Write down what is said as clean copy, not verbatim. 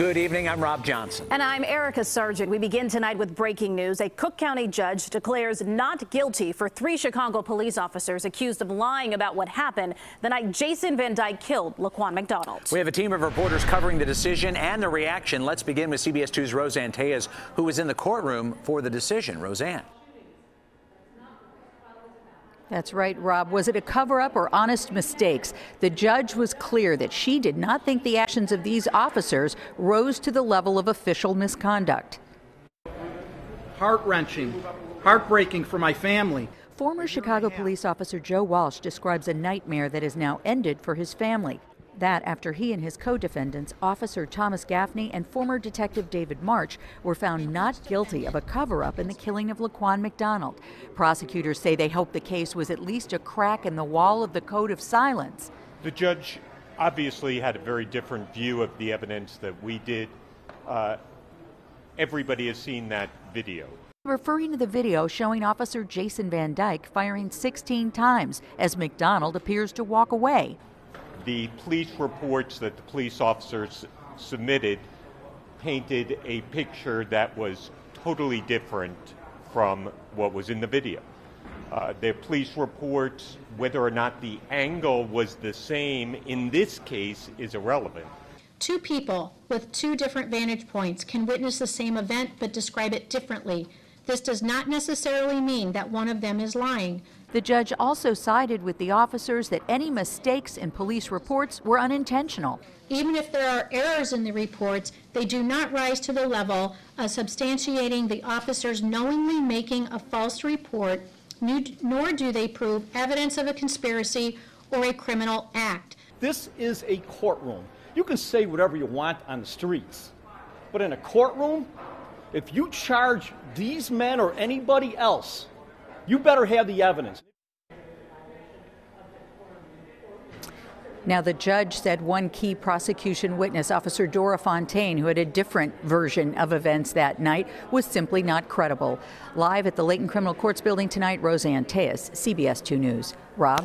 Good evening. I'm Rob Johnson. And I'm Erica Sargent. We begin tonight with breaking news. A Cook County judge declares not guilty for 3 Chicago police officers accused of lying about what happened the night Jason Van Dyke killed Laquan McDonald. We have a team of reporters covering the decision and the reaction. Let's begin with CBS 2's Roseanne Tellez, who was in the courtroom for the decision. Roseanne. That's right, Rob. Was it a cover-up or honest mistakes? The judge was clear that she did not think the actions of these officers rose to the level of official misconduct. Heart-wrenching, heartbreaking for my family. Former Chicago police officer Joe Walsh describes a nightmare that has now ended for his family. That after he and his co-defendants, Officer Thomas Gaffney and former Detective David March, were found not guilty of a cover-up in the killing of Laquan McDonald. Prosecutors say they hope the case was at least a crack in the wall of the code of silence. The judge obviously had a very different view of the evidence that we did. Everybody has seen that video. Referring to the video showing Officer Jason Van Dyke firing 16 times as McDonald appears to walk away. The police reports that the police officers submitted painted a picture that was totally different from what was in the video. The police reports, whether or not the angle was the same in this case, is irrelevant. 2 people with 2 different vantage points can witness the same event but describe it differently. This does not necessarily mean that one of them is lying. The judge also sided with the officers that any mistakes in police reports were unintentional. Even if there are errors in the reports, they do not rise to the level of substantiating the officers knowingly making a false report, nor do they prove evidence of a conspiracy or a criminal act. This is a courtroom. You can say whatever you want on the streets, but in a courtroom, if you charge these men or anybody else, you better have the evidence. Now, the judge said one key prosecution witness, Officer Dora Fontaine, who had a different version of events that night, was simply not credible. Live at the Layton Criminal Courts building tonight, Roseanne Tellez, CBS 2 News. Rob?